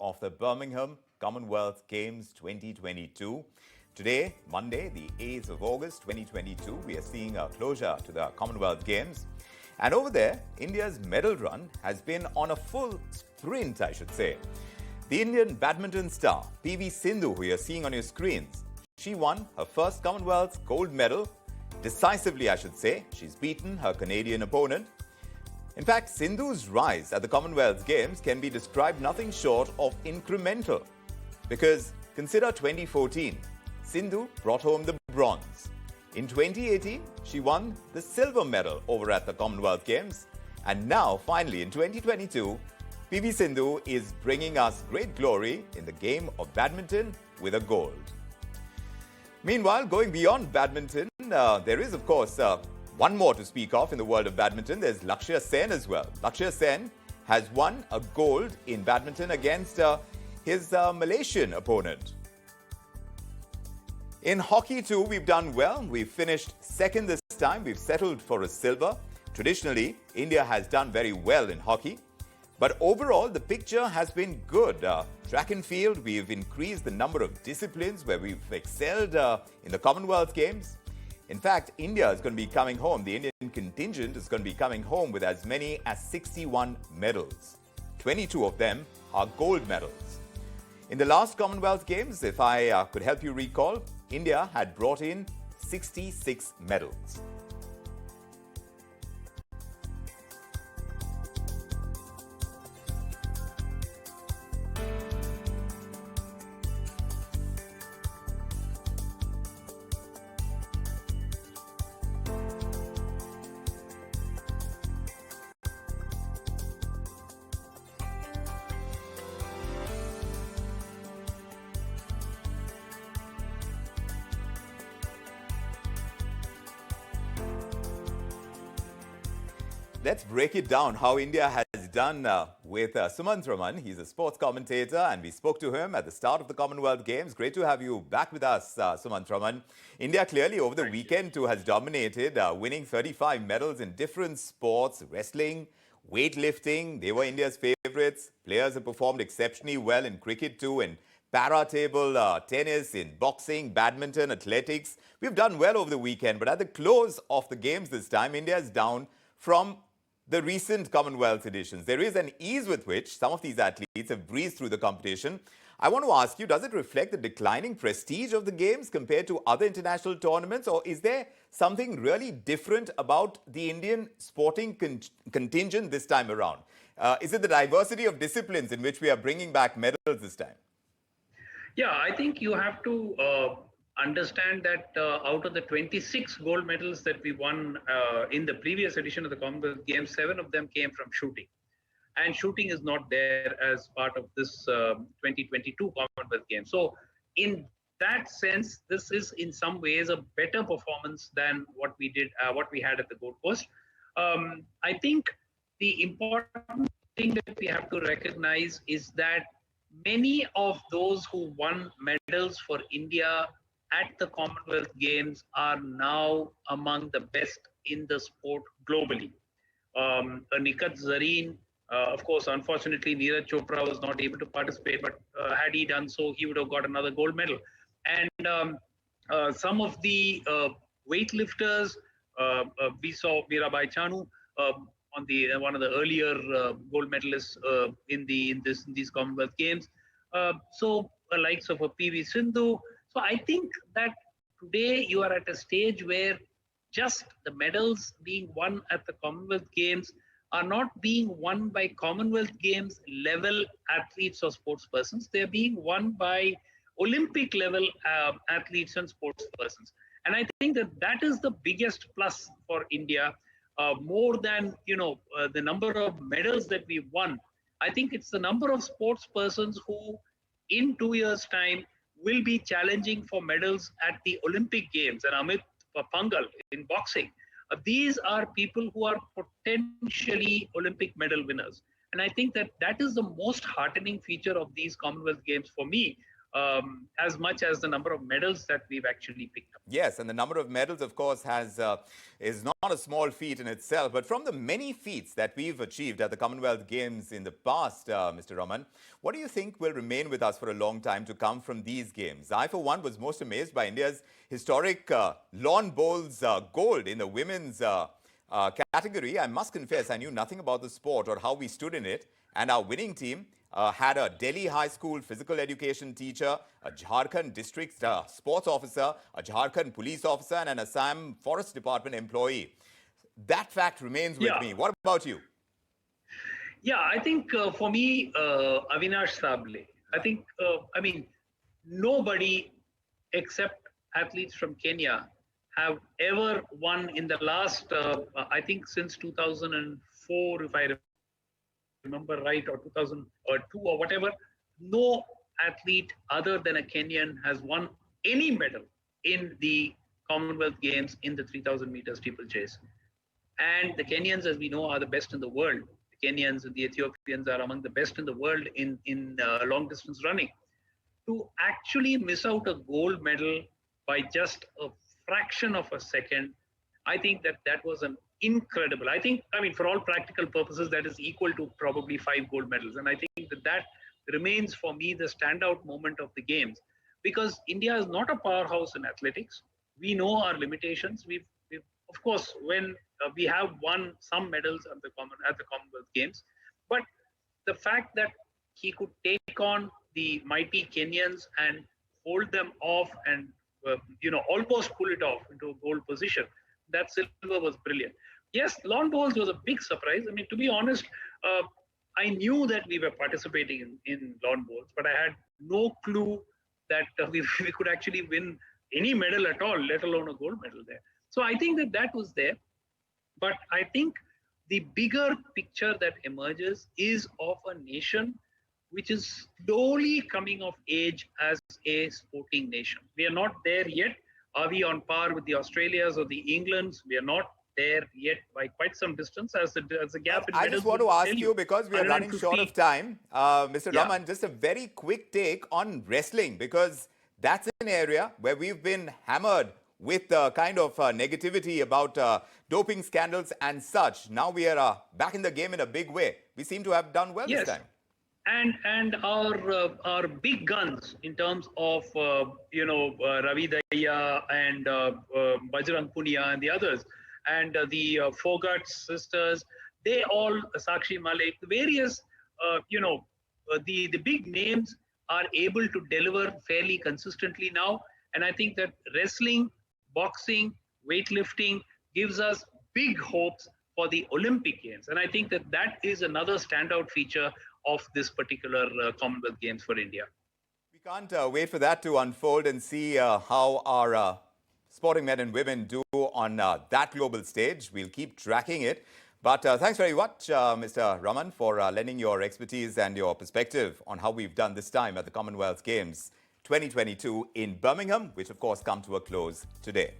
of the Birmingham Commonwealth Games 2022. Today, Monday, the 8th of August 2022, we are seeing a closure to the Commonwealth Games. And over there, India's medal run has been on a full sprint, I should say. The Indian badminton star, PV Sindhu, who you're seeing on your screens, she won her first Commonwealth gold medal, decisively, I should say. She's beaten her Canadian opponent. In fact, Sindhu's rise at the Commonwealth Games can be described nothing short of incremental. Because consider 2014, Sindhu brought home the bronze. In 2018, she won the silver medal over at the Commonwealth Games. And now, finally, in 2022, PV Sindhu is bringing us great glory in the game of badminton with a gold. Meanwhile, going beyond badminton, there is, of course, one more to speak of in the world of badminton. There's Lakshya Sen as well. Lakshya Sen has won a gold in badminton against his Malaysian opponent. In hockey too, we've done well. We've finished second this time. We've settled for a silver. Traditionally, India has done very well in hockey. But overall, the picture has been good. Track and field, we've increased the number of disciplines where we've excelled in the Commonwealth Games. In fact, India is going to be coming home. The Indian contingent is going to be coming home with as many as 61 medals. 22 of them are gold medals. In the last Commonwealth Games, if I could help you recall, India had brought in 66 medals. Let's break it down how India has done with Sumanth Raman. He's a sports commentator and we spoke to him at the start of the Commonwealth Games. Great to have you back with us, Sumanth Raman. India clearly over the weekend too has dominated, winning 35 medals in different sports, wrestling, weightlifting. They were India's favorites. Players have performed exceptionally well in cricket too, in para-table tennis, in boxing, badminton, athletics. We've done well over the weekend, but at the close of the Games this time, India is down from the recent Commonwealth editions. There is an ease with which some of these athletes have breezed through the competition. I want to ask you, does it reflect the declining prestige of the Games compared to other international tournaments, or is there something really different about the Indian sporting contingent this time around? Is it the diversity of disciplines in which we are bringing back medals this time? Yeah, I think you have to understand that out of the 26 gold medals that we won in the previous edition of the Commonwealth Games, 7 of them came from shooting. And shooting is not there as part of this 2022 Commonwealth Games. So in that sense, this is in some ways a better performance than what we did, what we had at the Gold Coast. I think the important thing that we have to recognize is that many of those who won medals for India at the Commonwealth Games are now among the best in the sport globally. Nikat Zareen, of course, unfortunately, Neeraj Chopra was not able to participate, but had he done so, he would have got another gold medal. And some of the weightlifters, we saw Mirabai Chanu on the one of the earlier gold medalists in these Commonwealth Games. So the likes of a PV Sindhu. So I think that today you are at a stage where just the medals being won at the Commonwealth Games are not being won by Commonwealth Games level athletes or sports persons. They're being won by Olympic level athletes and sports persons. And I think that that is the biggest plus for India, more than, the number of medals that we've won. I think it's the number of sports persons who in 2 years' time will be challenging for medals at the Olympic Games. And Amit Pangal in boxing, these are people who are potentially Olympic medal winners. And I think that that is the most heartening feature of these Commonwealth Games for me. as much as the number of medals that we've actually picked up. Yes, and the number of medals, of course, is not a small feat in itself. But from the many feats that we've achieved at the Commonwealth Games in the past, Mr. Raman, what do you think will remain with us for a long time to come from these games? I, for one, was most amazed by India's historic lawn bowls gold in the women's category. I must confess, I knew nothing about the sport or how we stood in it. And our winning team had a Delhi High School physical education teacher, a Jharkhand district sports officer, a Jharkhand police officer, and an Assam Forest Department employee. That fact remains with me. What about you? Yeah, I think for me, Avinash Sable. I mean, nobody except athletes from Kenya have ever won in the last, I think since 2004, if I remember right, or 2002 or whatever, no athlete other than a Kenyan has won any medal in the Commonwealth Games in the 3,000 meter steeplechase. And the Kenyans, as we know, are the best in the world. The Kenyans and the Ethiopians are among the best in the world in long distance running. To actually miss out a gold medal by just a fraction of a second, I think that was an incredible. I mean, for all practical purposes, that is equal to probably 5 gold medals. And I think that remains for me the standout moment of the games, because India is not a powerhouse in athletics. We know our limitations. We've of course, when we have won some medals at the Commonwealth Games, but the fact that he could take on the mighty Kenyans and hold them off and almost pull it off into a gold position, that silver was brilliant. Yes, lawn bowls was a big surprise. I mean, to be honest, I knew that we were participating in lawn bowls, but I had no clue that we could actually win any medal at all, let alone a gold medal there. So I think that was there. But I think the bigger picture that emerges is of a nation which is slowly coming of age as a sporting nation. We are not there yet. Are we on par with the Australias or the Englands? We are not there yet by quite some distance, as the gap in medals. I just want to ask you, because we are running short of time, Mr. Raman, just a very quick take on wrestling, because that's an area where we've been hammered with kind of negativity about doping scandals and such. Now we are back in the game in a big way. We seem to have done well this time. And our big guns in terms of Ravi Daya and Bajrang Punia and the others, and the Fogart sisters, they all, Sakshi Malik, the various the big names are able to deliver fairly consistently now. And I think that wrestling, boxing, weightlifting gives us big hopes for the Olympic Games. And I think that is another standout feature of this particular Commonwealth Games for India. We can't wait for that to unfold and see how our sporting men and women do on that global stage. We'll keep tracking it. But thanks very much, Mr. Raman, for lending your expertise and your perspective on how we've done this time at the Commonwealth Games 2022 in Birmingham, which of course come to a close today.